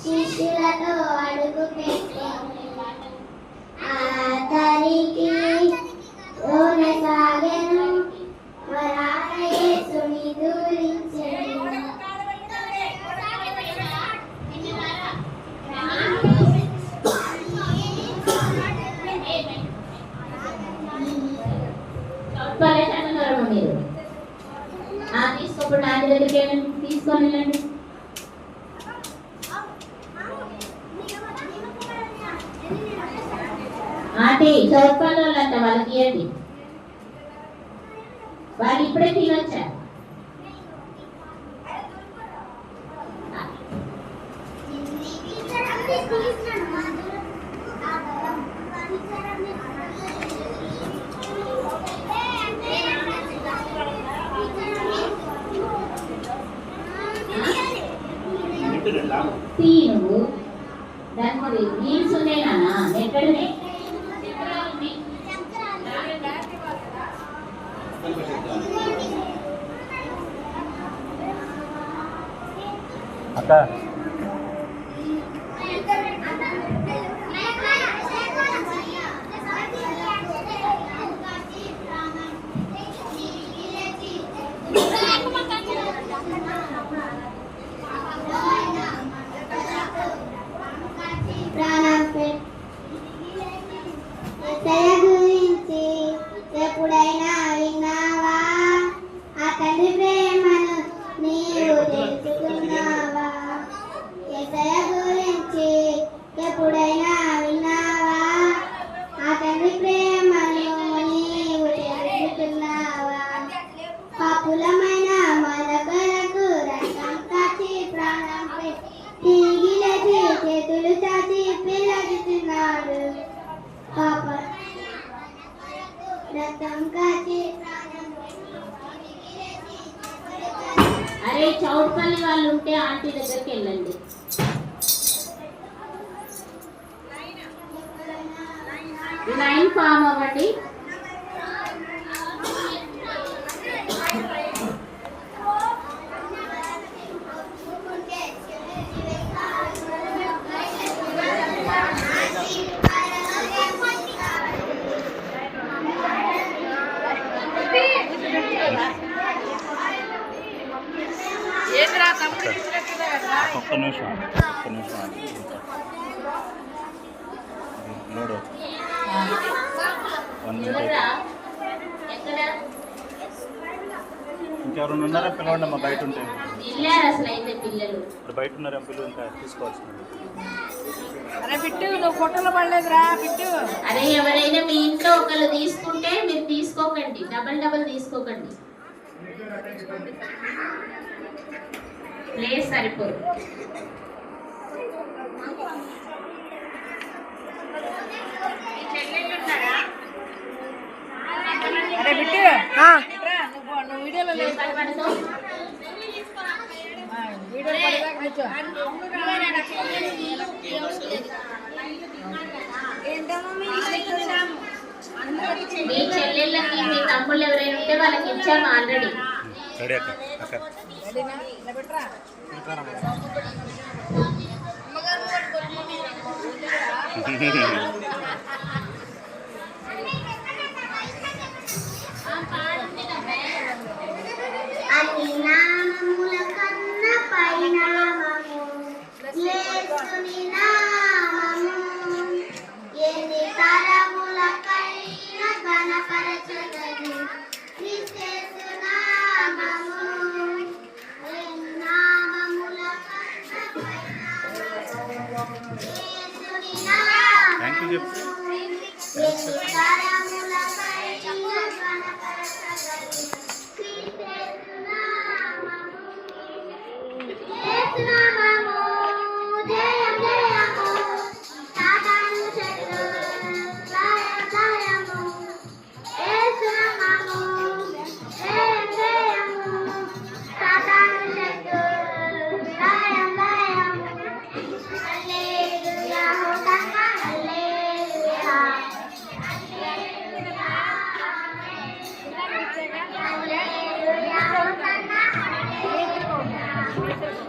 శిష్యులతో అడుగు పెట్టాను ఆతరికి సాగెను యేసుని దూరించెను మీరు తీసుకోకుండా ఆయన దగ్గరికి తీసుకొని వెళ్ళండి. ఆంటీ చౌపాలు అంట వాళ్ళకి ఇవ్వండి. వాళ్ళు ఇప్పుడే తినొచ్చా? నువ్వు దాని నీల్స్ ఉన్నాయినా ఎక్కడనే అక్క గురించి ఎప్పుడైనా విన్నావా? ఆ తండ్రి ప్రేమను నీవు తెలుసుకున్నావా? యేసయ్య గురించి ఎప్పుడైనా విన్నావా? ఆ తండ్రి ప్రేమను నీవు తెలుసుకున్నావా? పాపులమైన మన కొరకు రక్తం కాచి ప్రాణం తిరిగి లేచి చేతులు చాచి పిల్లలుతున్నాడు. పాప రక్తం కాచి అరే చౌట్పల్లి వాళ్ళు ఉంటే ఆంటీ దగ్గరికి వెళ్ళండి. లైన్ ఫామ్ అవ్వండి. ఒక్క నిమిషం లోడ్ 1 మినిట్. ఇంకెవరైనా ఉన్నారా? పిలవండి అమ్మా. బయట ఉంటే ఇప్పుడు బయట ఉన్నారా? పిల్లలు ఇంకా తీసుకోవాల్సింది. అరే బిట్టు నువ్వు ఫోటోలో పడలేదురా బిట్టు. అరే ఎవరైనా మీ ఇంట్లో ఒకళ్ళు తీసుకుంటే మీరు తీసుకోకండి, డబల్ తీసుకోకండి. ప్లేస్ సరిపోదు. అరే బిట్టు నువ్వు వీడియోలో లేదు. మీ చెల్లెళ్ళకి మీ తమ్ముళ్ళు ఎవరైనా ఉంటే వాళ్ళకి ఇచ్చాము ఆల్రెడీ. అన్ని నామముల కన్నా పైనామము యేసుని నామము ఎన్ని తరములకైనా ఘనపరచుటకు క్రీస్తు నామము నామముల కన్నా పైనామము యేసుని నామము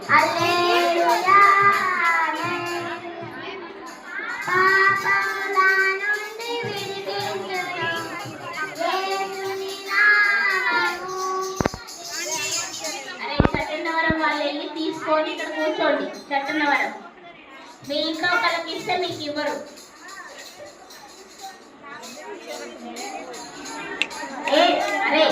హల్లెలూయా పాపముల నుండి విడిపించును యేసుని నామము. అరే చట్టన్నవరం వాళ్ళు వెళ్ళి తీసుకొని ఇక్కడ కూర్చోండి. చట్టన్నవరం మీ ఇంట్లో ఒకళ్ళకి ఇస్తే మీకు ఇవ్వరు. అరే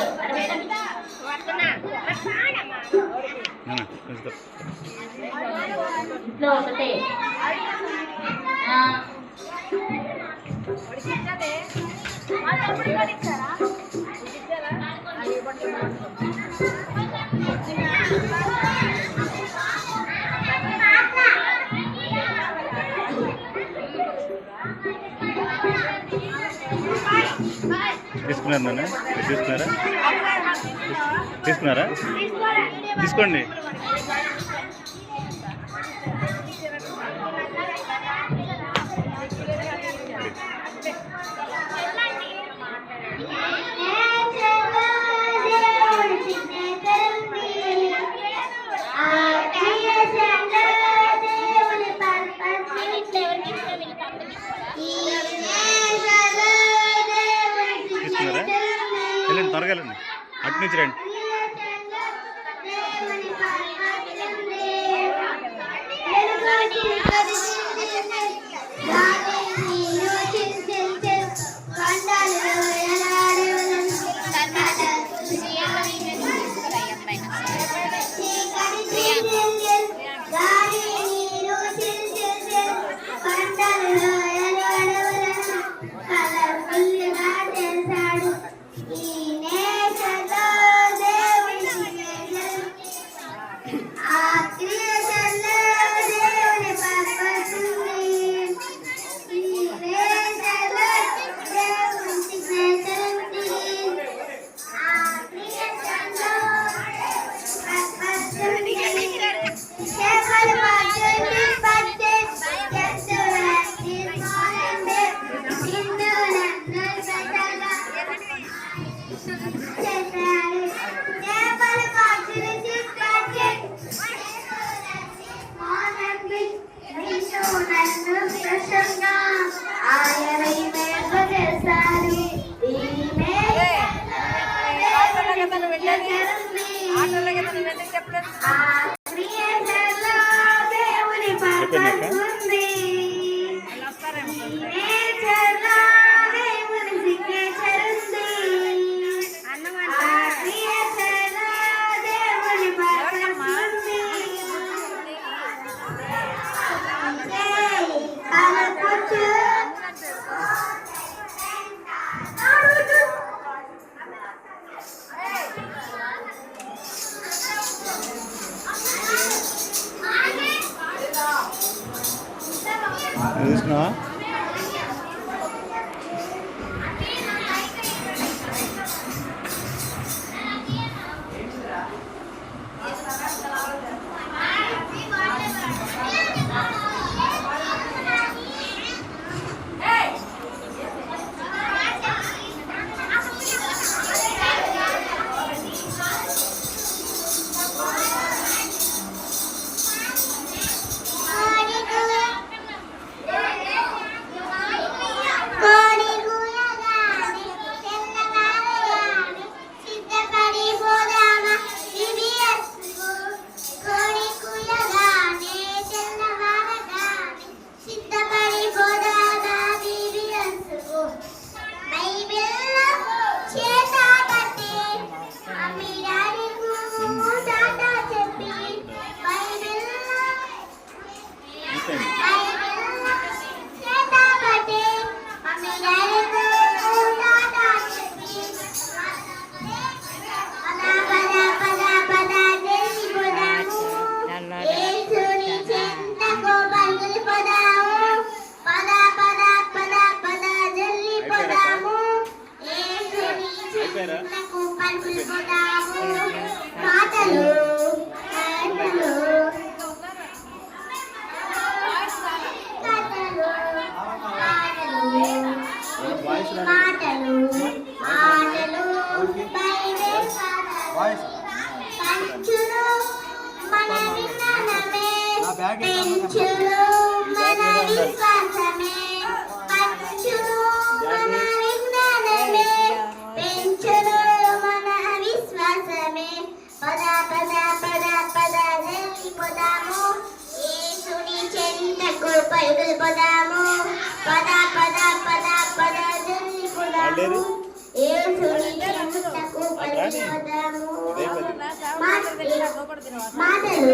ఇంట్లో ఒకటే. తీసుకున్నారు నాన్న తీసుకున్నారా తీసుకోండి. వెళ్ళండి త్వరగా వెళ్ళండి అటు నుంచి రండి. చూసినావా? పంచును మన విన్నన పరుగులు పోదాము పద పద పద పద జల్లి పోదాము ఏసుని చెంతకు పరుగులు పోదాము మాటలు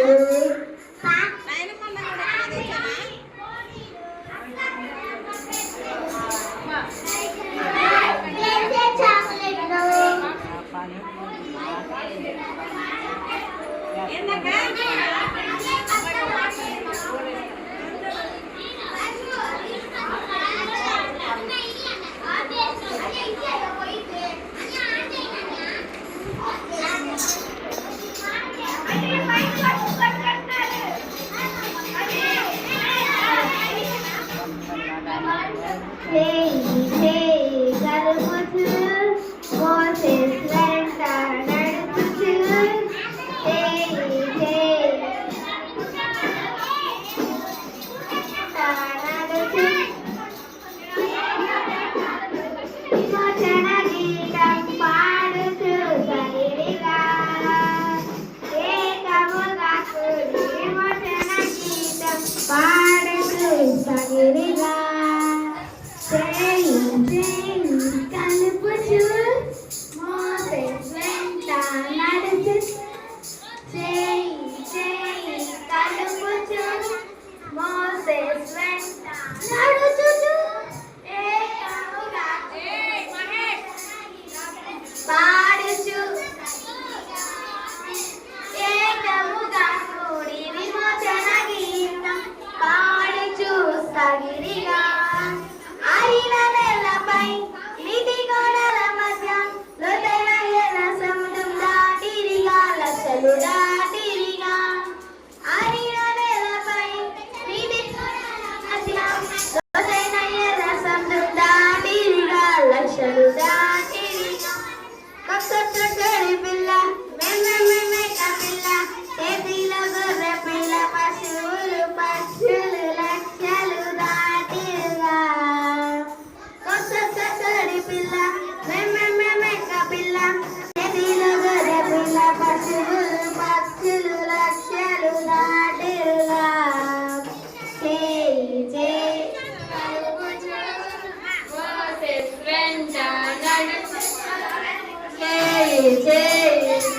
జై